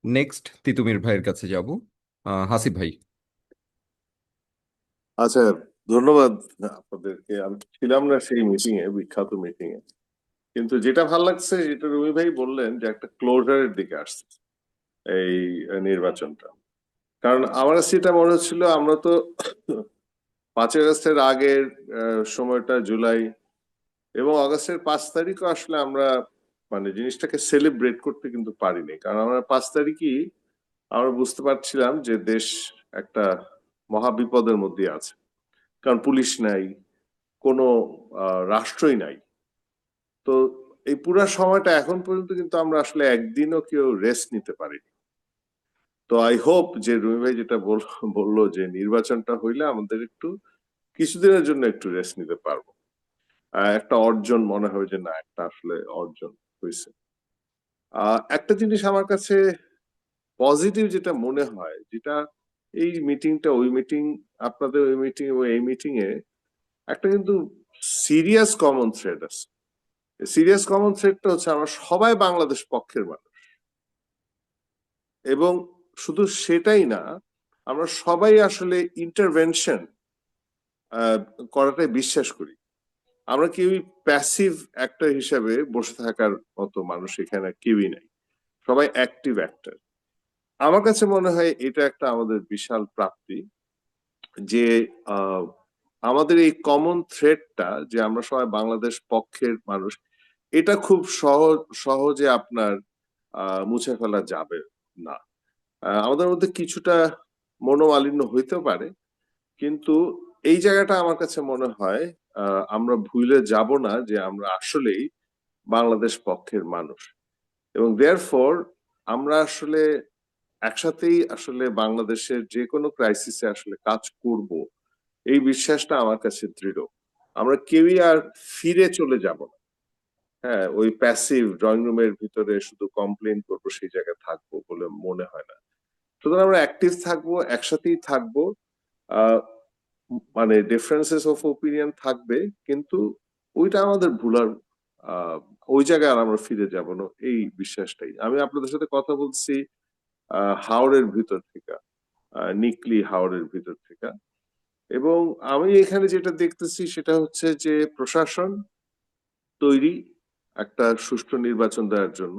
Next Titumir ভাইয়ের কাছে যাব। হাসিব ভাই। আচ্ছা, ধন্যবাদ আপনাদেরকে। আমি ছিলাম না সেই মিটিং এ, বিখ্যাত মিটিং এ, কিন্তু যেটা ভালো লাগছে যেটা রুমি ভাই বললেন যে একটা ক্লোজারের দিকে আসছে এই নির্বাচনটা। কারণ আমার কাছে এটা মনে হচ্ছিল আমরা তো 5ই আগস্টের আগের সময়টা জুলাই এবং আগস্টের 5 তারিখও আসলে আমরা মানে জিনিসটাকে সেলিব্রেট করতে কিন্তু পারিনি। কারণ আমরা 5 তারিখই আমরা বুঝতে পারছিলাম যে দেশ একটা মহা বিপদের মধ্যে আছে। কারণ পুলিশ নাই, কোনো রাষ্ট্রই নাই। তো এই পুরা সময়টা এখন পর্যন্ত কিন্তু আমরা আসলে একদিনও কেউ রেস্ট নিতে পারিনি। তো আই হোপ যে রুমি ভাই যেটা বললো যে নির্বাচনটা হইলে আমাদের একটু কিছুদিনের জন্য একটু রেস্ট নিতে পারবো। একটা অর্জন মনে হয় যে না, একটা আসলে অর্জন হয়েছে। একটা জিনিস আমার কাছে পজিটিভ যেটা মনে হয়, যেটা এই মিটিংটা ওই মিটিং, আপনাদের ওই মিটিং এবং এই মিটিং এ একটা কিন্তু সিরিয়াস কমন থ্রেড আছে। সিরিয়াস কমন থ্রেডটা হচ্ছে আমরা সবাই বাংলাদেশ পক্ষের মানুষ, এবং শুধু সেটাই না, আমরা সবাই আসলে ইন্টারভেনশন করাটাই বিশ্বাস করি। আমরা কেউই প্যাসিভ অ্যাক্টর হিসেবে বসে থাকার মতো মানুষ এখানে কেউই নাই, সবাই অ্যাক্টিভ অ্যাক্টর। আমার কাছে মনে হয় এটা একটা আমাদের বিশাল প্রাপ্তি যে আহ, আমাদের এই কমন থ্রেডটা যে আমরা সবাই বাংলাদেশ পক্ষের মানুষ, এটা খুব সহজে আপনার মুছে ফেলা যাবে না। আমাদের মধ্যে কিছুটা মনোমালিন্য হইতে পারে, কিন্তু এই জায়গাটা আমার কাছে মনে হয় আমরা ভুলে যাব না যে আমরা আসলেই বাংলাদেশ পক্ষের মানুষ, এবং দেয়ারফর আমরা আসলে একসাথেই আসলে বাংলাদেশের যে কোনো ক্রাইসিসে আসলে কাজ করব, এই বিশ্বাসটা আমার কাছে দৃঢ়। আমরা কেউই আর ফিরে চলে যাব না। হ্যাঁ, ওই প্যাসিভ ড্রয়িং রুমের ভিতরে শুধু কমপ্লেন করবো সেই জায়গায় থাকবো বলে মনে হয় না। সুতরাং আমরা অ্যাক্টিভ থাকবো, একসাথেই থাকবো। আহ মানে ডিফারেন্সেস অফ ওপিনিয়ন থাকবে, কিন্তু ওইটা আমাদের ভুলার আহ ওই জায়গায় আর আমরা ফিরে যাব না, এই বিশ্বাসটাই। আমি আপনাদের সাথে কথা বলছি হাওড়ের ভিতর থেকে, নিকলি হাওড়ের ভিতর থেকে, এবং আমি এখানে যেটা দেখতেছি সেটা হচ্ছে যে প্রশাসন তৈরি একটা সুষ্ঠু নির্বাচন দেওয়ার জন্য।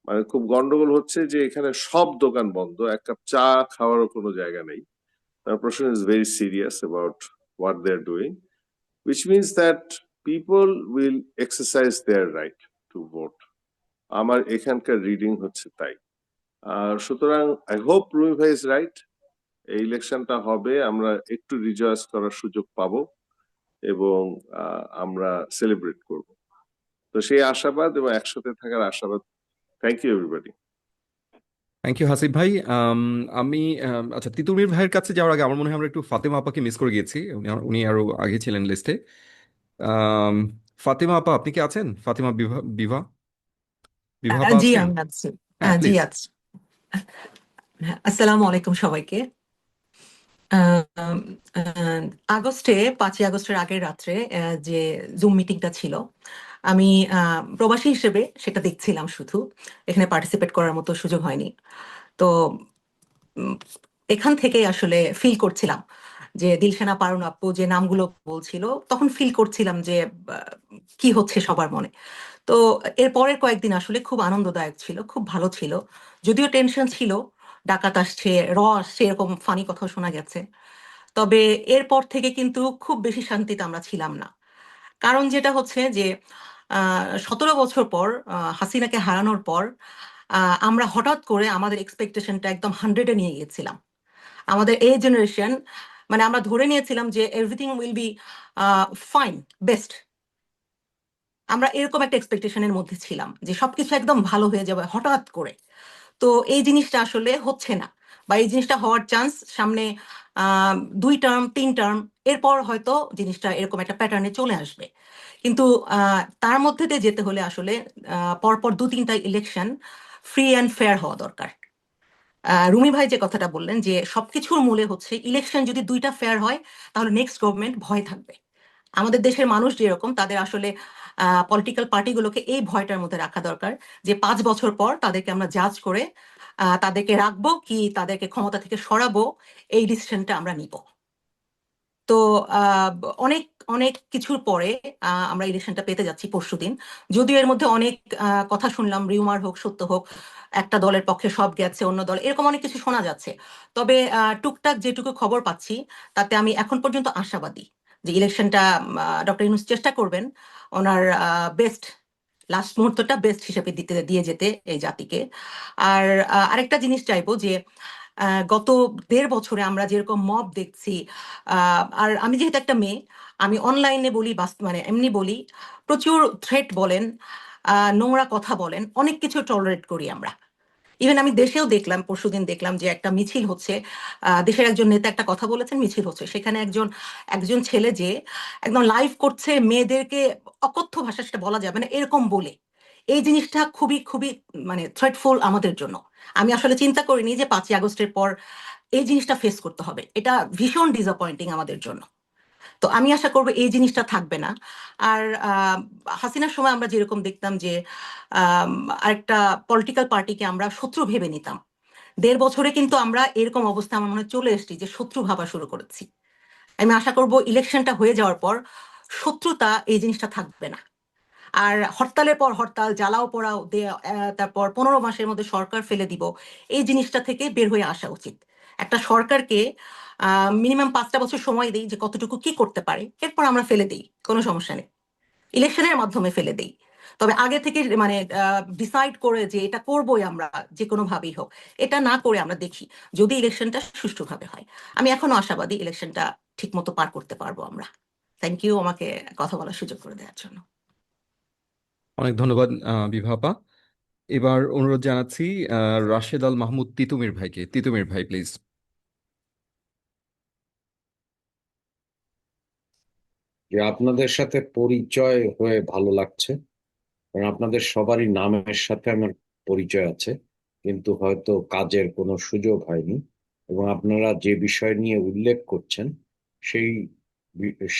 মানে খুব গন্ডগোল হচ্ছে যে এখানে সব দোকান বন্ধ, এক কাপ চা খাওয়ারও কোনো জায়গা নেই। প্রশাসন is very serious about what they are doing, which means that people will exercise their right to vote. আমার এখানকার রিডিং হচ্ছে তাই। সুতরাং আই হোপ রুমি ভাই ইজ রাইট, এই ইলেকশনটা হবে, আমরা একটু রিজয়েস করার সুযোগ পাবো এবং আমরা সেলিব্রেট করব। তো সেই আশাবাদ এবং একসাথে থাকার আশাবাদ। Thank you everybody. Thank you Hasib ভাই। আমি আচ্ছা, তিতুমির ভাইয়ের কাছে যাওয়ার আগে আমার মনে হয় আমরা একটু ফাতেমা আপাকে মিস করে গিয়েছি। উনি আরো আগে ছিলেন লিস্টে। ফাতেমা আপা, আপনি কি আছেন? ফাতেমা বিভা বিভা বিভা আপা জি আছেন? আমি আছি। হ্যাঁ, জি প্লিজ। আছি। হ্যাঁ, আসসালামু আলাইকুম সবাইকে। আহ, আহ, আগস্টে 5ই আগস্টের আগের রাত্রে যে জুম মিটিংটা ছিল, আমি প্রবাসী হিসেবে সেটা দেখছিলাম শুধু, এখানে পার্টিসিপেট করার মতো সুযোগ হয়নি। তো উম, এখান থেকেই আসলে ফিল করছিলাম যে দিলশানা পারুন আপু যে নামগুলো বলছিল, তখন ফিল করছিলাম যে আহ, কি হচ্ছে সবার মনে। তো এর পরের কয়েকদিন আসলে খুব আনন্দদায়ক ছিল, খুব ভালো ছিল। যদিও টেনশন ছিল, ডাকাত আসছে, আসছে, এরকম ফানি কথা শোনা গেছে। তবে এরপর থেকে কিন্তু খুব বেশি শান্তিতে আমরা ছিলাম না। কারণ যেটা হচ্ছে যে 17 বছর পর, হাসিনাকে হারানোর পর, আমরা হঠাৎ করে আমাদের এক্সপেকটেশনটা একদম 100-এ নিয়ে গিয়েছিলাম। আমাদের এই জেনারেশন, মানে আমরা ধরে নিয়েছিলাম যে everything will be fine, best. আমরা এরকম একটা এক্সপেকটেশনের মধ্যে ছিলাম যে সবকিছু একদম ভালো হয়ে যাবে হঠাৎ করে। তো এই জিনিসটা আসলে হচ্ছে না, বা এই জিনিসটা হওয়ার চান্স সামনে 2 টার্ম 3 টার্ম এরপর হয়তো জিনিসটা এরকম একটা প্যাটার্নে চলে আসবে। কিন্তু তার মধ্যে দিয়ে যেতে হলে আসলে পরপর 2-3টা ইলেকশন ফ্রি অ্যান্ড ফেয়ার হওয়া দরকার। রুমি ভাই যে কথাটা বললেন যে সবকিছুর মূলে হচ্ছে ইলেকশন যদি 2টা ফেয়ার হয়, তাহলে নেক্সট গভর্নমেন্ট ভয় থাকবে। আমাদের দেশের মানুষ যেরকম, তাদের আসলে পলিটিক্যাল পার্টিগুলোকে এই ভয়টার মধ্যে রাখা দরকার যে 5 বছর পর তাদেরকে আমরা জাজ করে তাদেরকে রাখবো কি তাদেরকে ক্ষমতা থেকে সরাবো, এই ডিসিশনটা আমরা নিব। তো আহ, অনেক অনেক কিছুর পরে আমরা ইলেকশনটা পেতে যাচ্ছি পরশুদিন। যদিও এর মধ্যে অনেক কথা শুনলাম, রিউমার হোক সত্য হোক, একটা দলের পক্ষে সব গেছে, অন্য দল, এরকম অনেক কিছু শোনা যাচ্ছে। তবে টুকটাক যেটুকু খবর পাচ্ছি তাতে আমি এখন পর্যন্ত আশাবাদী যে ইলেকশনটা ডক্টর ইউনূস চেষ্টা করবেন ওনার বেস্ট, লাস্ট মুহূর্তটা বেস্ট হিসেবে দিয়ে যেতে এই জাতিকে। আর আরেকটা জিনিস চাইবো যে গত 1.5 বছরে আমরা যেরকম মব দেখছি, আর আমি যেহেতু একটা মেয়ে, আমি অনলাইনে বলি মানে এমনি বলি, প্রচুর থ্রেট বলেন, নোংরা কথা বলেন, অনেক কিছু টলারেট করি আমরা। ইভেন আমি দেশেও দেখলাম, পরশুদিন দেখলাম যে একটা মিছিল হচ্ছে, দেশের একজন নেতা একটা কথা বলেছেন, মিছিল হচ্ছে, সেখানে একজন একজন ছেলে যে একদম লাইভ করছে মেয়েদেরকে অকথ্য ভাষা, সেটা বলা যাবে না এরকম বলে। এই জিনিসটা খুবই খুবই মানে থ্রেটফুল আমাদের জন্য। আমি আসলে চিন্তা করিনি যে 5ই আগস্টের পর এই জিনিসটা ফেস করতে হবে, এটা ভীষণ ডিসঅ্যাপয়েন্টিং আমাদের জন্য। তো আমি আশা করবো এই জিনিসটা থাকবে না। আর হাসিনার সময় আমরা যেরকম দেখতাম যে আম, আরেকটা পলিটিক্যাল পার্টিকে আমরা শত্রু ভেবে নিতাম, 1.5 বছরে কিন্তু আমরা এরকম অবস্থা আমার মনে হয় চলে এসেছি যে শত্রু ভাবা শুরু করেছি। আমি আশা করব ইলেকশনটা হয়ে যাওয়ার পর শত্রুতা এই জিনিসটা থাকবে না। আর হরতালের পর হরতাল, জ্বালাও পোড়াও তারপর 15 মাসের মধ্যে সরকার ফেলে দিব, এই জিনিসটা থেকে বের হয়ে আসা উচিত। একটা সরকারকে মিনিমাম 5টা বছর সময় দিই যে কতটুকু কি করতে পারে, এরপর আমরা ফেলে দিই, কোনো সমস্যা নেই, ইলেকশনের মাধ্যমে ফেলে দিই। তবে আগে থেকে মানে ডিসাইড করে যে এটা করবোই আমরা, যে কোনো ভাবেই হোক, এটা না করে আমরা দেখি যদি ইলেকশনটা সুষ্ঠুভাবে হয়। আমি এখনো আশাবাদী ইলেকশনটা ঠিক মতো পার করতে পারবো আমরা। থ্যাংক ইউ আমাকে কথা বলার সুযোগ করে দেওয়ার জন্য। অনেক ধন্যবাদ বিভা আপা। এবার অনুরোধ জানাচ্ছি রাশেদ আল মাহমুদ তিতুমির ভাইকে। তিতুমির ভাই প্লিজ। যে আপনাদের সাথে পরিচয় হয়ে ভালো লাগছে, কারণ আপনাদের সবারই নামের সাথে আমার পরিচয় আছে, কিন্তু হয়তো কাজের কোনো সুযোগ হয়নি। এবং আপনারা যে বিষয় নিয়ে উল্লেখ করছেন সেই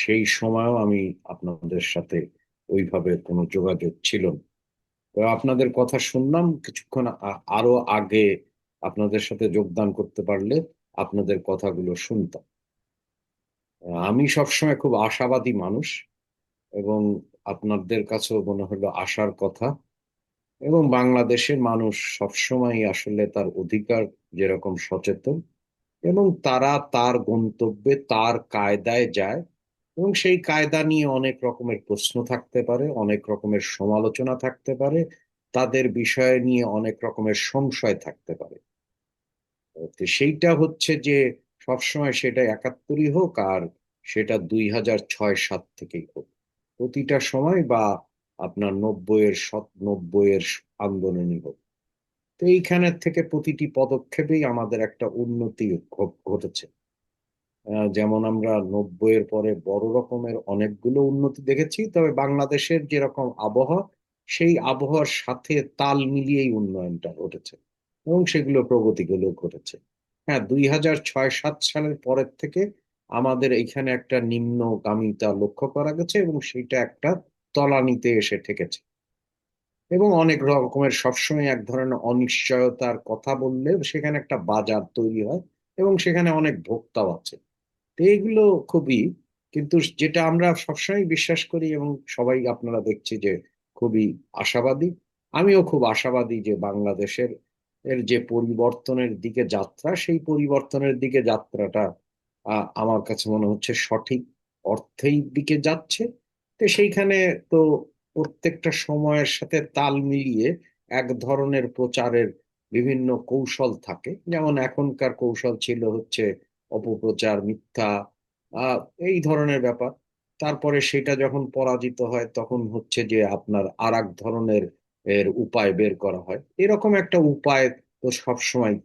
সেই সময়ও আমি আপনাদের সাথে ওইভাবে কোনো যোগাযোগ ছিল না। তো আপনাদের কথা শুনলাম কিছুক্ষণ আরো আগে আপনাদের সাথে যোগদান করতে পারলে আপনাদের কথাগুলো শুনতাম। আমি সবসময় খুব আশাবাদী মানুষ, এবং আপনাদের কাছেও মনে হলো আসার কথা। এবং বাংলাদেশের মানুষ সবসময় আসলে তার অধিকার যেরকম সচেতন, এবং তারা তার গন্তব্যে তার কায়দায় যায়, এবং সেই কায়দা নিয়ে অনেক রকমের প্রশ্ন থাকতে পারে, অনেক রকমের সমালোচনা থাকতে পারে, তাদের বিষয় নিয়ে অনেক রকমের সংশয় থাকতে পারে। তো সেইটা হচ্ছে যে সবসময় সেটা 71-ই হোক আর সেটা 2006-7 থেকেই হোক, প্রতিটা সময়, বা আপনার 90-এর আন্দোলনই হোক, তো এইখানের থেকে প্রতিটি পদক্ষেপেই আমাদের একটা উন্নতি ঘটেছে। যেমন আমরা 90-এর পরে বড় রকমের অনেকগুলো উন্নতি দেখেছি, তবে বাংলাদেশের যেরকম আবহাওয়া, সেই আবহাওয়ার সাথে তাল মিলিয়েই উন্নয়নটা ঘটেছে, এবং সেগুলো প্রগতিগুলো ঘটেছে। হ্যাঁ, 2006-7 সালের পরের থেকে আমাদের এখানে একটা নিম্নগামিতা লক্ষ্য করা গেছে, এবং সেটা একটা তলানিতে এসে ঠেকেছে। এবং অনেক রকমের সবসময় এক ধরনের অনিশ্চয়তার কথা বললে সেখানে একটা বাজার তৈরি হয়, এবং সেখানে অনেক ভোক্তাও আছে। তো এইগুলো খুবই, কিন্তু যেটা আমরা সবসময় বিশ্বাস করি, এবং সবাই আপনারা দেখছি যে খুবই আশাবাদী, আমিও খুব আশাবাদী যে বাংলাদেশের যে পরিবর্তনের দিকে যাত্রা, সেই পরিবর্তনের দিকে যাত্রাটা আমার কাছে মনে হচ্ছে সঠিক অর্থেই দিকে যাচ্ছে। তো সেইখানে তো প্রত্যেকটা সময়ের সাথে তাল মিলিয়ে এক ধরনের প্রচারের বিভিন্ন কৌশল থাকে, যেমন এখনকার কৌশল ছিল হচ্ছে অপপ্রচার, মিথ্যা, আহ এই ধরনের ব্যাপার। তারপরে সেটা যখন পরাজিত হয় তখন হচ্ছে যে আপনার আর এক ধরনের উপায় বের করা হয়। এরকম একটা উপায় তো সবসময়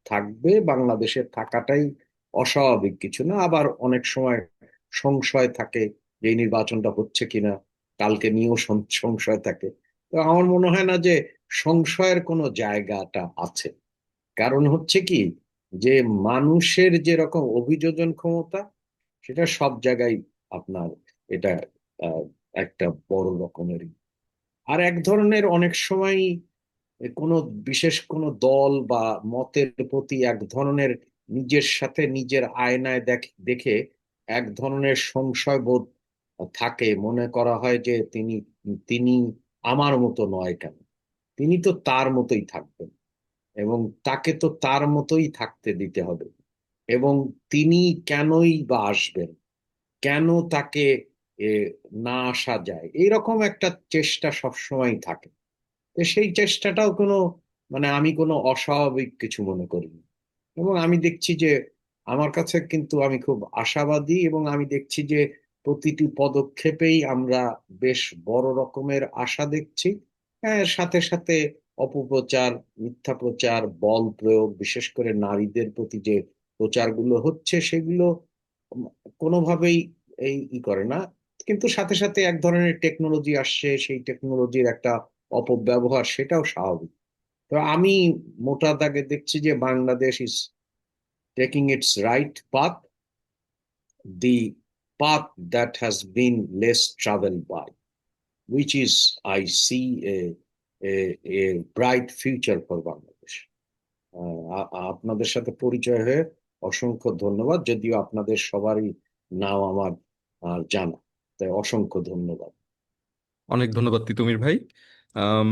থাকবে, বাংলাদেশের থাকাটাই অস্বাভাবিক কিছু না। আবার অনেক সময় সংশয় থাকে যে এই নির্বাচনটা হচ্ছে কিনা, কালকে নিয়েও সংশয় থাকে। তো আমার মনে হয় না যে সংশয়ের কোনো জায়গাটা আছে। কারণ হচ্ছে কি, যে মানুষের যেরকম অভিযোজন ক্ষমতা, সেটা সব জায়গায় আপনার এটা একটা বড় রকমেরই। আর এক ধরনের অনেক সময় কোনো বিশেষ কোনো দল বা মতের প্রতি এক ধরনের নিজের সাথে নিজের আয়নায় দেখে এক ধরনের সংশয় বোধ থাকে, মনে করা হয় যে তিনি তিনি আমার মতো নয় কেন, তিনি তো তার মতোই থাকবেন এবং তাকে তো তার মতোই থাকতে দিতে হবে, এবং তিনি কেনই বা আসবেন, কেন তাকে এ, না আসা যায়, এইরকম একটা চেষ্টা সবসময় থাকে। তো সেই চেষ্টাটাও কোনো মানে আমি কোনো অস্বাভাবিক কিছু মনে করিনি। এবং আমি দেখছি যে আমার কাছে কিন্তু আমি খুব আশাবাদী, এবং আমি দেখছি যে প্রতিটি পদক্ষেপেই আমরা বেশ বড় রকমের আশা দেখছি। হ্যাঁ, সাথে সাথে অপপ্রচার, মিথ্যা প্রচার, বল প্রয়োগ, বিশেষ করে নারীদের প্রতি যে প্রচারগুলো হচ্ছে সেগুলো উম কোনোভাবেই করে না। কিন্তু সাথে সাথে এক ধরনের টেকনোলজি আসছে, সেই টেকনোলজির একটা অপব্যবহার, সেটাও স্বাভাবিক। তো আমি মোটা দাগে দেখছি যে Bangladesh is taking it's right path, the path that has been less traveled by, which is, I see a bright future for Bangladesh. আপনাদের সাথে পরিচয় হয়ে অসংখ্য ধন্যবাদ, যদিও আপনাদের সবারই নাম আমার জানা, তাই অসংখ্য ধন্যবাদ। অনেক ধন্যবাদ তিতুমির ভাই। আম,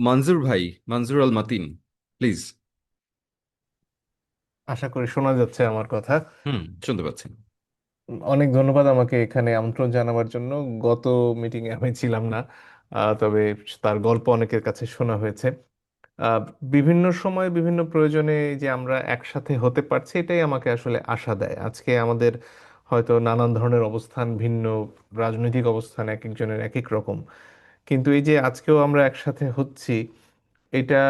মানজুর ভাই, মানজুর আল মাতিন, প্লিজ। আশা করি শোনা যাচ্ছে আমার কথা। হুম, শুনতে পাচ্ছেন। অনেক ধন্যবাদ আমাকে এখানে আমন্ত্রণ জানাবার জন্য। গত মিটিং এ আমি ছিলাম না, তবে তার গল্প অনেকের কাছে শোনা হয়েছে। আহ, বিভিন্ন সময় বিভিন্ন প্রয়োজনে এই যে আমরা একসাথে হতে পারছি, এটাই আমাকে আসলে আশা দেয়। আজকে আমাদের হয়তো নানান ধরনের অবস্থান ভিন্ন, রাজনৈতিক অবস্থান এক একজনের এক এক রকম, কিন্তু এই যে আজকেও আমরা একসাথে হচ্ছি, এটা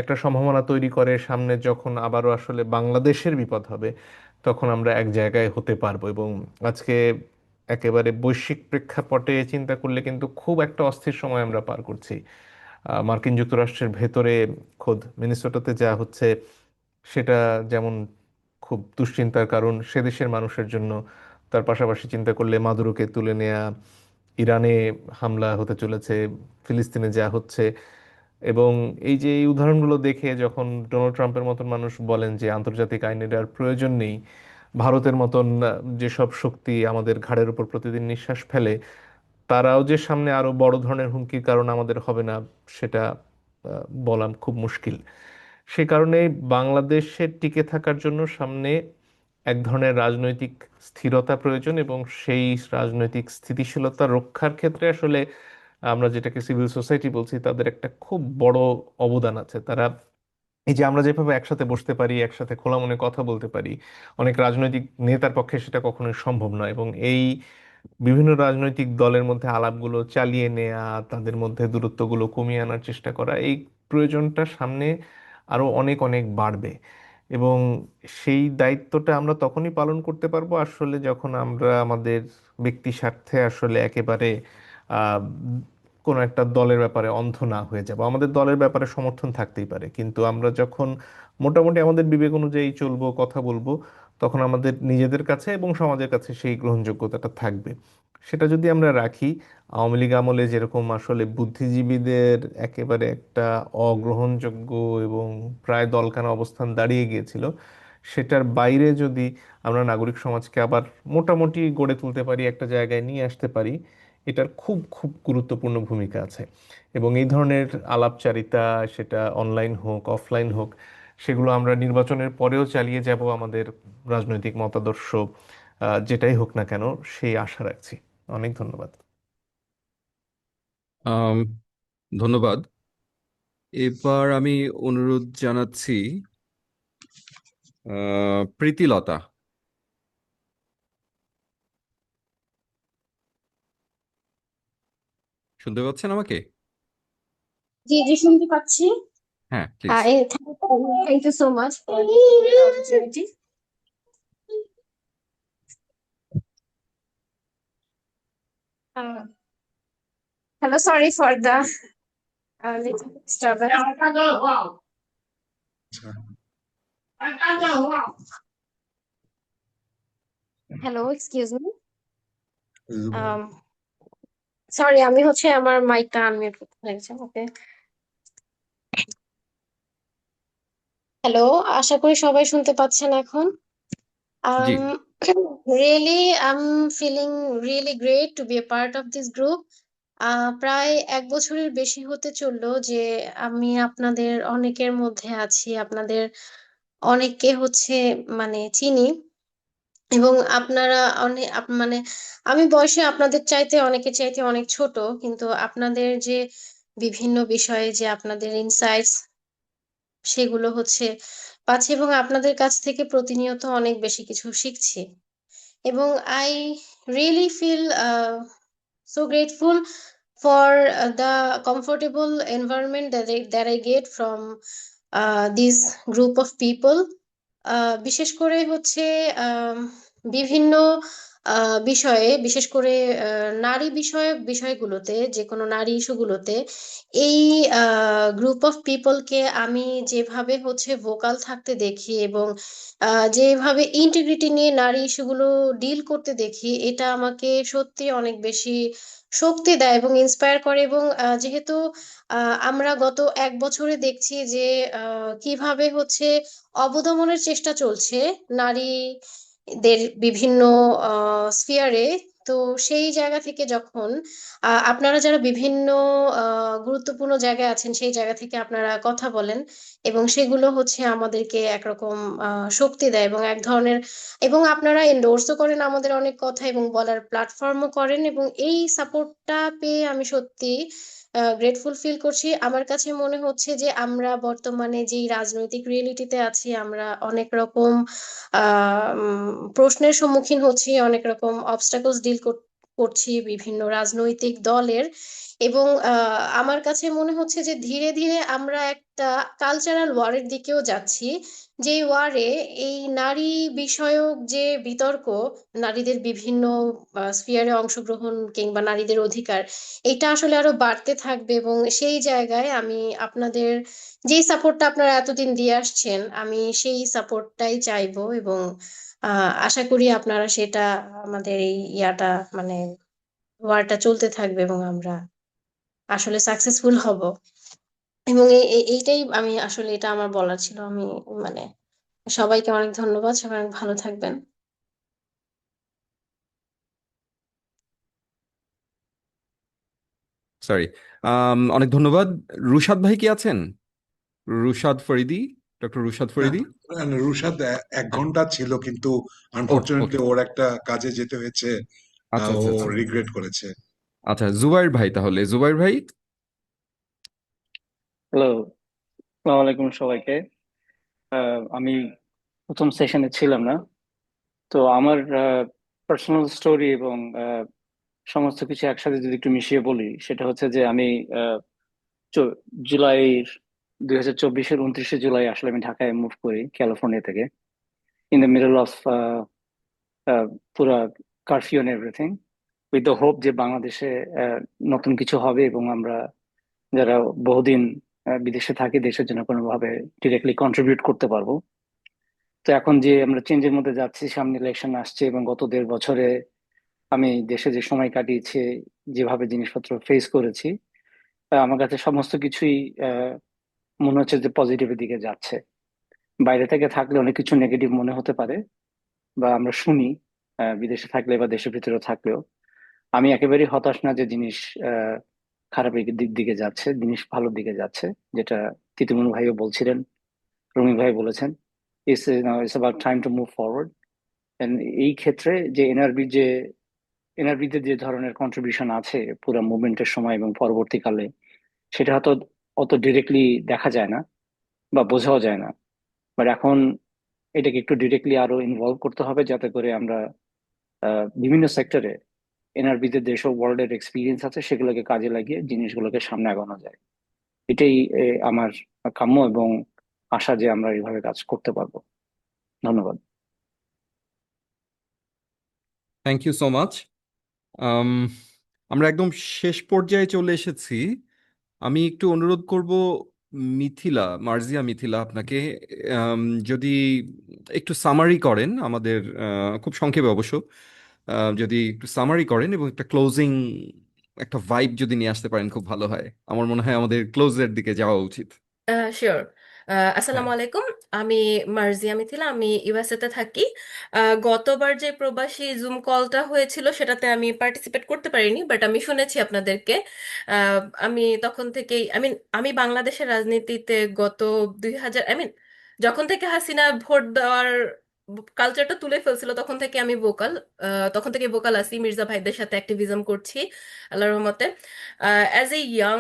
একটা সম্ভাবনা তৈরি করে সামনে যখন আবারও আসলে বাংলাদেশের বিপদ হবে, তখন আমরা এক জায়গায় হতে পারবো। এবং আজকে একেবারে বৈশ্বিক প্রেক্ষাপটে চিন্তা করলে কিন্তু খুব একটা অস্থির সময় আমরা পার করছি। মার্কিন যুক্তরাষ্ট্রের ভেতরে খোদ মিনেসোটাতে যা হচ্ছে, সেটা যেমন খুব দুশ্চিন্তার কারণ সে দেশের মানুষের জন্য, তার পাশাপাশি চিন্তা করলে মাদুরোকে তুলে নেওয়া, ইরানে হামলা হতে চলেছে, ফিলিস্তিনে যা হচ্ছে। এবং এই যে এই উদাহরণগুলো দেখে যখন ডোনাল্ড ট্রাম্পের মতন মানুষ বলেন যে আন্তর্জাতিক আইনের আর প্রয়োজন নেই, ভারতের মতন যেসব শক্তি আমাদের ঘাড়ের উপর প্রতিদিন নিঃশ্বাস ফেলে, তারাও যে সামনে আরো বড় ধরনের হুমকির কারণ আমাদের হবে না, সেটা বলা খুব মুশকিল। সে কারণে বাংলাদেশের টিকে থাকার জন্য সামনে এক ধরনের রাজনৈতিক স্থিরতা প্রয়োজন, এবং সেই রাজনৈতিক স্থিতিশীলতা রক্ষার ক্ষেত্রে আসলে আমরা যেটাকে সিভিল সোসাইটি বলছি, তাদের একটা খুব বড় অবদান আছে। তারা এই যে আমরা যেভাবে একসাথে বসতে পারি, একসাথে খোলা মনে কথা বলতে পারি, অনেক রাজনৈতিক নেতার পক্ষে সেটা কখনোই সম্ভব নয়। এবং এই বিভিন্ন রাজনৈতিক দলের মধ্যে আলাপগুলো চালিয়ে নেওয়া, তাদের মধ্যে দূরত্বগুলো কমিয়ে আনার চেষ্টা করা, এই প্রয়োজনটা সামনে আরো অনেক অনেক বাড়বে। এবং সেই দায়িত্বটা আমরা তখনই পালন করতে পারবো আসলে যখন আমরা আমাদের ব্যক্তি স্বার্থে আসলে একেবারে আহ কোনো একটা দলের ব্যাপারে অন্ধ না হয়ে যাব। আমাদের দলের ব্যাপারে সমর্থন থাকতেই পারে, কিন্তু আমরা যখন মোটামুটি আমাদের বিবেক অনুযায়ী চলবো, কথা বলবো, তখন আমাদের নিজেদের কাছে এবং সমাজের কাছে সেই গ্রহণযোগ্যতাটা থাকবে। সেটা যদি আমরা রাখি, আওয়ামী লীগ আমলে যেরকম আসলে বুদ্ধিজীবীদের একেবারে একটা অগ্রহণযোগ্য এবং প্রায় দলকানা অবস্থান দাঁড়িয়ে গিয়েছিল, সেটার বাইরে যদি আমরা নাগরিক সমাজকে আবার মোটামুটি গড়ে তুলতে পারি, একটা জায়গায় নিয়ে আসতে পারি, এটার খুব খুব গুরুত্বপূর্ণ ভূমিকা আছে। এবং এই ধরনের আলাপচারিতা, সেটা অনলাইন হোক অফলাইন হোক, সেগুলো আমরা নির্বাচনের পরেও চালিয়ে যাব আমাদের রাজনৈতিক মতাদর্শ যেটাই হোক না কেন, সেই আশা রাখছি। অনেক ধন্যবাদ। আম, ধন্যবাদ। এবার আমি অনুরোধ জানাচ্ছি প্রীতিলতা, শুনতে পাচ্ছেন আমাকে? জি জি শুনতে পাচ্ছি। হ্যাঁ, please. Thank you so much for opportunity. Hello, sorry for the little disturbance. Hello, excuse me. Sorry, আমি হচ্ছে আমার মাইকটা আনমিউট করতে লাগছে। ওকে, হ্যালো, আশা করি সবাই শুনতে পাচ্ছেন এখন। জি। Um, really, I'm feeling really great to be a part of this group. প্রায় 1 বছরের বেশি হতে চললো যে আমি আপনাদের অনেকের মধ্যে আছি, আপনাদের অনেককে হচ্ছে মানে চিনি, এবং আপনারা অনেক মানে আমি বয়সে আপনাদের চাইতে অনেকের চাইতে অনেক ছোট, কিন্তু আপনাদের যে বিভিন্ন বিষয়ে যে আপনাদের ইনসাইটস সেগুলো হচ্ছে পাচ্ছি, এবং আপনাদের কাছ থেকে প্রতিনিয়ত অনেক বেশি কিছু শিখছি। এবং I really feel so grateful for the comfortable environment that I get from this group of people. বিশেষ করে হচ্ছে আম, বিভিন্ন বিষয়ে, বিশেষ করে নারী বিষয়ক বিষয়গুলোতে, যে কোনো নারী ইস্যুগুলোতে এই গ্রুপ অফ পিপলকে আমি যেভাবে হচ্ছে ভোকাল থাকতে দেখি, এবং যেভাবে ইন্টিগ্রিটি নিয়ে নারী ইস্যুগুলো ডিল করতে দেখি, এটা আমাকে সত্যি অনেক বেশি শক্তি দেয় এবং ইন্সপায়ার করে। এবং যেহেতু আমরা গত 1 বছরে দেখছি যে কিভাবে হচ্ছে অবদমনের চেষ্টা চলছে নারীদের বিভিন্ন স্ফিয়ারে, তো সেই জায়গা থেকে যখন আপনারা যারা বিভিন্ন গুরুত্বপূর্ণ জায়গায় আছেন, সেই জায়গা থেকে আপনারা কথা বলেন, এবং সেগুলো হচ্ছে আমাদেরকে একরকম শক্তি দেয় এবং এক ধরনের, এবং আপনারা এন্ডোর্সও করেন আমাদের অনেক কথা এবং বলার প্ল্যাটফর্মও করেন, এবং এই সাপোর্টটা পেয়ে আমি সত্যি গ্রেটফুল ফিল করছি। আমার কাছে মনে হচ্ছে যে আমরা বর্তমানে যেই রাজনৈতিক রিয়েলিটিতে আছি, আমরা অনেক রকম প্রশ্নের সম্মুখীন হচ্ছি, অনেক রকম অবস্টাকলস ডিল করছি বিভিন্ন রাজনৈতিক দলের, এবং আমার কাছে মনে হচ্ছে যে ধীরে ধীরে আমরা একটা কালচারাল ওয়ারের দিকেও যাচ্ছি, যে ওয়ারে এই নারী বিষয়ক যে বিতর্ক, নারীদের বিভিন্ন স্ফিয়ারে অংশগ্রহণ কিংবা নারীদের অধিকার, এটা আসলে আরো বাড়তে থাকবে। এবং সেই জায়গায় আমি আপনাদের যেই সাপোর্টটা আপনারা এতদিন দিয়ে আসছেন, আমি সেই সাপোর্টটাই চাইবো, এবং আশা করি আপনারা সেটা, আমাদের এই ইয়াটা মানে ওয়ারটা চলতে থাকবে এবং আমরা আসলে সাকসেসফুল হব। এবং এইটাই আমি আসলে, এটা আমার বলার ছিল। আমি মানে সবাইকে অনেক ধন্যবাদ, সবাই অনেক ভালো থাকবেন। সরি। অনেক ধন্যবাদ। রুশাদ ভাই কি আছেন? রুশাদ ফরিদি, ডক্টর রুশাদ না, ফরিদি। রুশাদ 1 ঘন্টা ছিল, কিন্তু ও, আনফরচুনেটলি ওকে। ওর একটা কাজে যেতে হয়েছে। আচ্ছা ও আচ্ছা আচ্ছা। রিগ্রেট করেছে। আচ্ছা, জুবাইর ভাই, তাহলে জুবাইর ভাই। হ্যালো, আসসালামু আলাইকুম সবাইকে। আমি প্রথম সেশনে ছিলাম না, তো আমার পার্সোনাল স্টোরি এবং সমস্ত কিছু একসাথে যদি একটু মিশিয়ে বলি, সেটা হচ্ছে যে আমি আহ, চ- জুলাইয়ের 2024-এর 29শে জুলাই আসলে আমি ঢাকায় মুভ করি ক্যালিফোর্নিয়া থেকে, ইন দ্য মিডল অফ পুরা curfew and everything, with the hope যে বাংলাদেশে নতুন কিছু হবে এবং আমরা যারা বহুদিন বিদেশে থাকি দেশের জন্য কোনোভাবে ডিরেক্টলি কন্ট্রিবিউট করতে পারবো। তো এখন যে আমরা চেঞ্জের মধ্যে যাচ্ছি, সামনে ইলেকশন আসছে, এবং গত 1.5 বছরে আমি দেশে যে সময় কাটিয়েছি, যেভাবে জিনিসপত্র ফেস করেছি, আমার কাছে সমস্ত কিছুই আহ, মনে হচ্ছে যে পজিটিভের দিকে যাচ্ছে। বাইরে থেকে থাকলে অনেক কিছু নেগেটিভ মনে হতে পারে, বা আমরা শুনি বিদেশে থাকলে বা দেশের ভিতরে থাকলেও। আমি একেবারেই হতাশ না যে জিনিস আহ, খারাপের দিক দিকে যাচ্ছে, জিনিস ভালোর দিকে যাচ্ছে, যেটা তিতুমির ভাইও বলছিলেন, রুমি ভাই বলেছেন। It's about time to move forward. এই ক্ষেত্রে যে এনআরবিতে যে ধরনের কন্ট্রিবিউশন আছে পুরো মুভমেন্টের সময় এবং পরবর্তীকালে, সেটা হয়তো অত ডিরেক্টলি দেখা যায় না বা বোঝাও যায় না, বাট এখন এটাকে একটু ডিরেক্টলি আরো ইনভলভ করতে হবে, যাতে করে আমরা বিভিন্ন সেক্টরে এনআরবিতে যেসব ওয়ার্ল্ডের এক্সপিরিয়েন্স আছে সেগুলোকে কাজে লাগিয়ে জিনিসগুলোকে সামনে আগানো যায়। এটাই আমার কাম্য এবং আশা যে আমরা এইভাবে কাজ করতে পারবো। ধন্যবাদ। Thank you so much. আমরা একদম শেষ পর্যায়ে চলে এসেছি। আমি একটু অনুরোধ করব, মিথিলা, মার্জিয়া মিথিলা, আপনাকে আম, যদি একটু সামারি করেন আমাদের, খুব সংক্ষেপে অবশ্য, যদি একটু সামারি করেন এবং একটা ক্লোজিং একটা ভাইব যদি নিয়ে আসতে পারেন খুব ভালো হয়। আমার মনে হয় আমাদের ক্লোজের দিকে যাওয়া উচিত। শিওর। হ্যাঁ। আসসালামু আলাইকুম। আমি মার্জিয়া মিথিলা, আমি ইউএসএ তে থাকি। গতবার যে প্রবাসী জুম কলটা হয়েছিল সেটাতে আমি পার্টিসিপেট করতে পারিনি, বাট আমি শুনেছি আপনাদেরকে। আহ, আমি তখন থেকেই আমি বাংলাদেশের রাজনীতিতে গত 2000 যখন থেকে হাসিনা ভোট দেওয়ার কালচারটা তুলে ফেলছিল তখন থেকে আমি ভোকাল। তখন থেকে ভোকাল আছি, মির্জা ভাইদের সাথে অ্যাক্টিভিজম করছি আল্লাহর রহমতে। As a young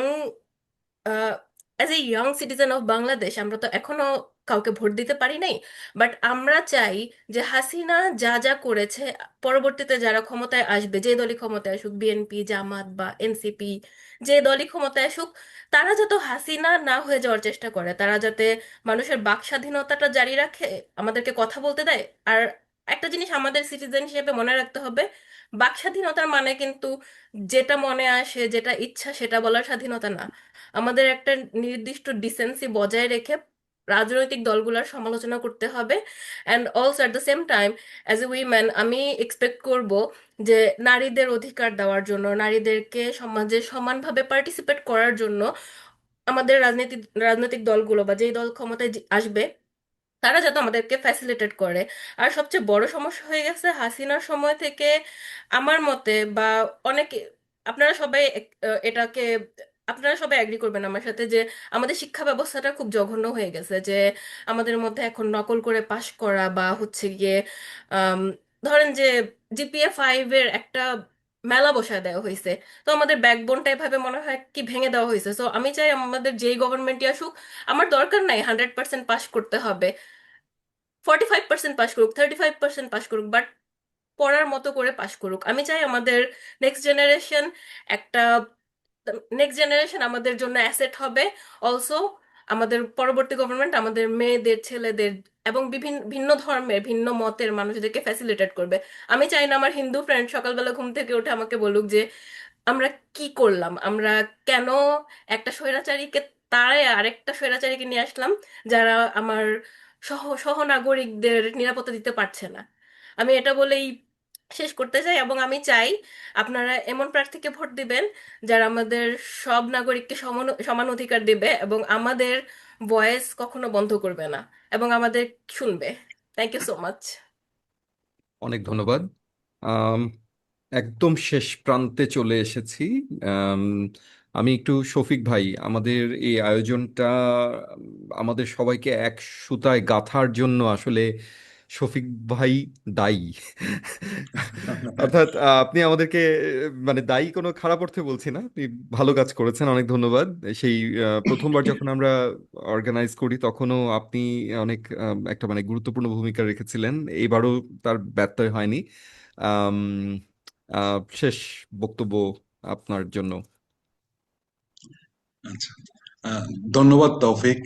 as a young citizen of Bangladesh আমরা তো এখনো কাউকে ভোট দিতে পারি নাই, বাট আমরা চাই যে হাসিনা যা যা করেছে পরবর্তীতে যারা ক্ষমতায় আসবে, যে দলই ক্ষমতায় আসুক, বিএনপি, জামাত বা এনসিপি, যে দলই ক্ষমতায় আসুক, তারা যত হাসিনা না হয়ে যাওয়ার চেষ্টা করে, তারা যাতে মানুষের বাক স্বাধীনতাটা জারি রাখে, আমাদেরকে কথা বলতে দেয়। আর একটা জিনিস আমাদের সিটিজেন হিসেবে মনে রাখতে হবে, বাক স্বাধীনতার মানে কিন্তু যেটা মনে আসে যেটা ইচ্ছা সেটা বলার স্বাধীনতা না। আমাদের একটা নির্দিষ্ট ডিসেন্সি বজায় রেখে রাজনৈতিক দলগুলোর সমালোচনা করতে হবে। And also at the same time, as a women আমি এক্সপেক্ট করব যে নারীদের অধিকার দেওয়ার জন্য, নারীদেরকে সমাজে সমানভাবে পার্টিসিপেট করার জন্য আমাদের রাজনৈতিক দলগুলো বা যেই দল ক্ষমতায় আসবে তারা যাতে আমাদেরকে ফ্যাসিলিটেট করে। আর সবচেয়ে বড় সমস্যা হয়ে গেছে হাসিনার সময় থেকে আমার মতে, বা অনেকে, আপনারা সবাই এটাকে, আপনারা সবাই এগ্রি করবেন আমার সাথে যে আমাদের শিক্ষা ব্যবস্থাটা খুব জঘন্য হয়ে গেছে। যে আমাদের মধ্যে এখন নকল করে পাশ করা বা হচ্ছে গিয়ে আম, ধরেন যে জিপিএ 5 এর একটা মেলা বসায় দেওয়া হয়েছে। তো আমাদের ব্যাকবোনটা এভাবে মনে হয় কি ভেঙে দেওয়া হয়েছে। সো আমি চাই আমাদের যেই গভর্নমেন্টই আসুক, আমার দরকার নাই 100% পাশ করতে হবে, 45% পাশ করুক, 35% পাশ করুক, বাট পড়ার মতো করে পাশ করুক। আমি চাই আমাদের নেক্সট জেনারেশন একটা নেক্সট জেনারেশন আমাদের জন্য অ্যাসেট হবে। অলসো আমাদের পরবর্তী গভর্নমেন্ট আমাদের মেয়েদের, ছেলেদের এবং বিভিন্ন ভিন্ন ধর্মের, ভিন্ন মতের মানুষদেরকে ফ্যাসিলিটেট করবে। আমি চাই না আমার হিন্দু ফ্রেন্ড সকালবেলা ঘুম থেকে উঠে আমাকে বলুক যে আমরা কি করলাম, আমরা কেন একটা স্বৈরাচারীকে তাড়ায় আরেকটা স্বৈরাচারীকে নিয়ে আসলাম যারা আমার সহনাগরিকদের নিরাপত্তা দিতে পারছে না। আমি এটা বলেই শেষ করতে চাই, এবং আমি চাই আপনারা এমন প্রার্থীকে ভোট দিবেন যারা আমাদের সব নাগরিককে সমান সমান অধিকার দেবে এবং আমাদের ভয়েস কখনো বন্ধ করবে না এবং আমাদের শুনবে। Thank you so much. অনেক ধন্যবাদ। আম, একদম শেষ প্রান্তে চলে এসেছি। আম, আমি একটু শফিক ভাই, আমাদের এই আয়োজনটা আমাদের সবাইকে এক সুতায় গাঁথার জন্য আসলে শফিক ভাই দায়ী। অর্থাৎ আপনি আমাদেরকে মানে দায়ী কোনো খারাপ অর্থে বলছি না, আপনি ভালো কাজ করেছেন, অনেক ধন্যবাদ। সেই প্রথমবার যখন আমরা অর্গানাইজ করি তখনও আপনি অনেক একটা মানে গুরুত্বপূর্ণ ভূমিকা রেখেছিলেন, এইবারও তার ব্যত্যয় হয়নি। আম, শেষ বক্তব্য আপনার জন্য। আচ্ছা, ধন্যবাদ তৌফিক।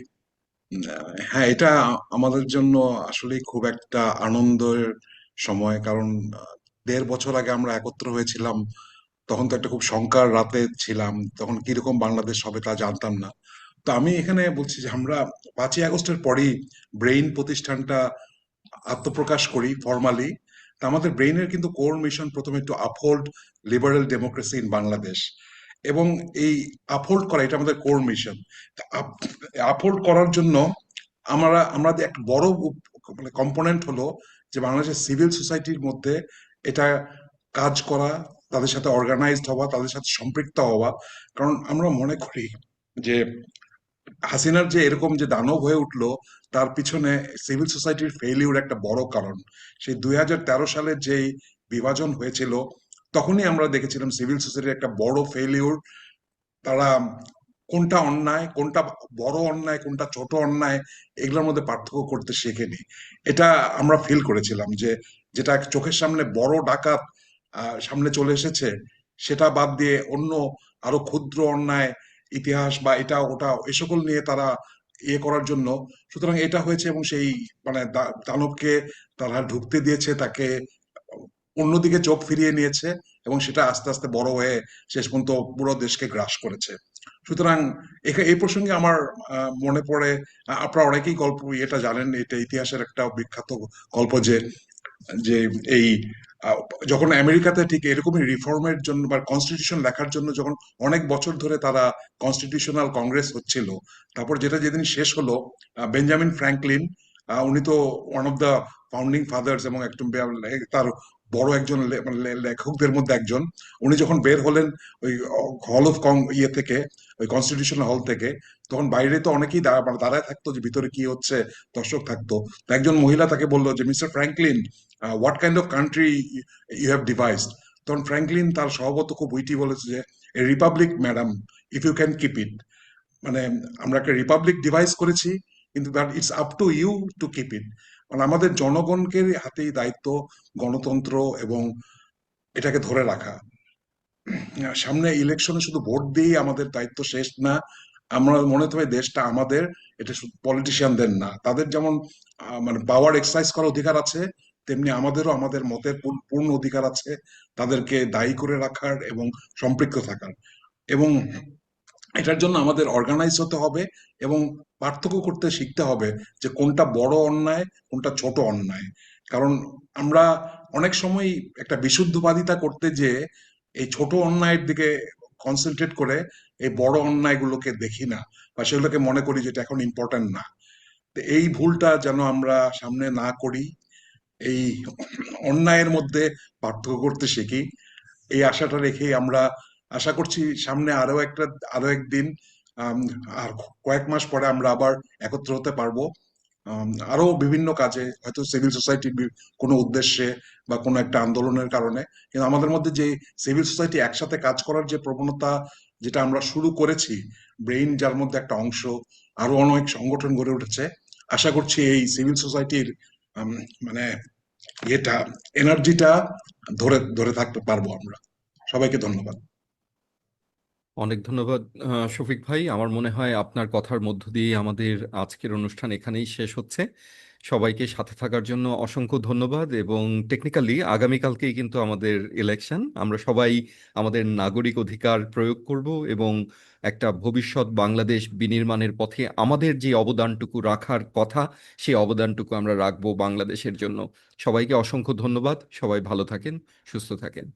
হ্যাঁ, এটা আমাদের জন্য আসলে খুব একটা আনন্দের সময়, কারণ 1.5 বছর আগে আমরা একত্র হয়েছিলাম। তখন তো একটা খুব শঙ্কার রাতে ছিলাম, তখন কিরকম বাংলাদেশ হবে তা জানতাম না। তো আমি এখানে বলছি যে আমরা 5ই আগস্টের পরেই ব্রেইন প্রতিষ্ঠানটা আত্মপ্রকাশ করি ফর্মালি। তা আমাদের ব্রেইনের কিন্তু কোর মিশন প্রথমে two uphold liberal democracy in Bangladesh, এবং এই আপহোল্ড করা এটা আমাদের কোর মিশন। আপহোল্ড করার জন্য আমরা যে একটা বড় মানে কম্পোনেন্ট হলো যে বাংলাদেশের সিভিল সোসাইটির মধ্যে এটা কাজ করা, তাদের সাথে অর্গানাইজড হওয়া, তাদের সাথে সম্পৃক্ত হওয়া। কারণ আমরা মনে করি যে হাসিনার যে এরকম যে দানব হয়ে উঠলো, তার পিছনে সিভিল সোসাইটির ফেইলিউর একটা বড় কারণ। সেই 2013 সালে যেই বিভাজন হয়েছিল, তখনই আমরা দেখেছিলাম সিভিল সোসাইটির একটা বড় ফেইলিউর। তারা কোনটা অন্যায়, কোনটা বড় অন্যায়, কোনটা ছোট অন্যায়, এগুলোর মধ্যে পার্থক্য করতে শেখেনি। এটা আমরা ফিল করেছিলাম যে যেটা চোখের সামনে বড় ডাকাত সামনে চলে এসেছে, সেটা বাদ দিয়ে অন্য আরো ক্ষুদ্র অন্যায়, ইতিহাস বা এটা ওটা এ সকল নিয়ে তারা ইয়ে করার জন্য, সুতরাং এটা হয়েছে। এবং সেই মানে দানবকে তারা ঢুকতে দিয়েছে, তাকে অন্যদিকে চোখ ফিরিয়ে নিয়েছে, এবং সেটা আস্তে আস্তে বড় হয়ে শেষ পর্যন্ত পুরো দেশকে গ্রাস করেছে। সুতরাং এই প্রসঙ্গে আমার মনে পড়ে, আপনারা অনেকেই গল্প এটা জানেন, এটা ইতিহাসের একটা বিখ্যাত গল্প যে যে এই আহ, যখন আমেরিকাতে ঠিক এরকমই রিফর্মের জন্য বা কনস্টিটিউশন লেখার জন্য যখন অনেক বছর ধরে তারা কনস্টিটিউশনাল কংগ্রেস হচ্ছিল, তারপর যেটা যেদিন শেষ হলো, বেঞ্জামিন ফ্র্যাঙ্কলিন, উনি তো one of the founding father's এবং একজন তার বড় একজন লেখকদের মধ্যে একজন। উনি যখন বের হলেন ওই হল অফ ইয়ে থেকে, ওই কনস্টিটিউশনাল হল থেকে, তখন বাইরে তো অনেকেই মানে দাঁড়ায় থাকতো যে ভিতরে কি হচ্ছে, দর্শক থাকতো। তো একজন মহিলা তাকে বললো যে mister Franklin, what kind of country you have devised. তখন ফ্র্যাঙ্কলিন তার স্বভাবত খুব উইটি বলেছে যে republic madam, if you can keep it. মানে আমরা একটা রিপাবলিক ডিভাইস করেছি, কিন্তু but it's up to you to keep it. মানে আমাদের জনগণকে হাতেই দায়িত্ব গণতন্ত্র এবং এটাকে ধরে রাখা। সামনে ইলেকশনে শুধু ভোট দিয়েই আমাদের দায়িত্ব শেষ না। আমরা মনে হতে হবে দেশটা আমাদের, এটা শুধু পলিটিশিয়ানদের না। তাদের যেমন মানে পাওয়ার এক্সারসাইজ করার অধিকার আছে, তেমনি আমাদেরও আমাদের মতের পূর্ণ অধিকার আছে তাদেরকে দায়ী করে রাখার এবং সম্পৃক্ত থাকার। এবং এটার জন্য আমাদের অর্গানাইজ হতে হবে এবং পার্থক্য করতে শিখতে হবে যে কোনটা বড় অন্যায়, কোনটা ছোট অন্যায়। কারণ আমরা অনেক সময় একটা বিশুদ্ধবাদিতা করতে যে এই ছোট অন্যায়ের দিকে কনসেন্ট্রেট করে এই বড় অন্যায়গুলোকে দেখি না, বা সেগুলোকে মনে করি যেটা এখন ইম্পর্টেন্ট না। তো এই ভুলটা যেন আমরা সামনে না করি, এই অন্যায়ের মধ্যে পার্থক্য করতে শিখি, এই আশাটা রেখেই আমরা আশা করছি সামনে আরো একদিন, আম, আর কয়েক মাস পরে আমরা আবার একত্র হতে পারবো, আরো বিভিন্ন কাজে, হয়তো সিভিল সোসাইটির কোনো উদ্দেশ্যে বা কোনো একটা আন্দোলনের কারণে। কিন্তু আমাদের মধ্যে যে সিভিল সোসাইটি একসাথে কাজ করার যে প্রবণতা, যেটা আমরা শুরু করেছি, ব্রেইন যার মধ্যে একটা অংশ, আরো অনেক সংগঠন গড়ে উঠেছে। আশা করছি এই সিভিল সোসাইটির মানে এটা এনার্জিটা ধরে ধরে থাকতে পারবো আমরা। সবাইকে ধন্যবাদ। অনেক ধন্যবাদ শফিক ভাই। আমার মনে হয় আপনার কথার মধ্য দিয়ে আমাদের আজকের অনুষ্ঠান এখানেই শেষ হচ্ছে। সবাইকে সাথে থাকার জন্য অসংখ্য ধন্যবাদ। এবং টেকনিক্যালি আগামীকালকেই কিন্তু আমাদের ইলেকশন। আমরা সবাই আমাদের নাগরিক অধিকার প্রয়োগ করব এবং একটা ভবিষ্যৎ বাংলাদেশ বিনির্মাণের পথে আমাদের যে অবদানটুকু রাখার কথা, সেই অবদানটুকু আমরা রাখবো বাংলাদেশের জন্য। সবাইকে অসংখ্য ধন্যবাদ। সবাই ভালো থাকেন, সুস্থ থাকেন।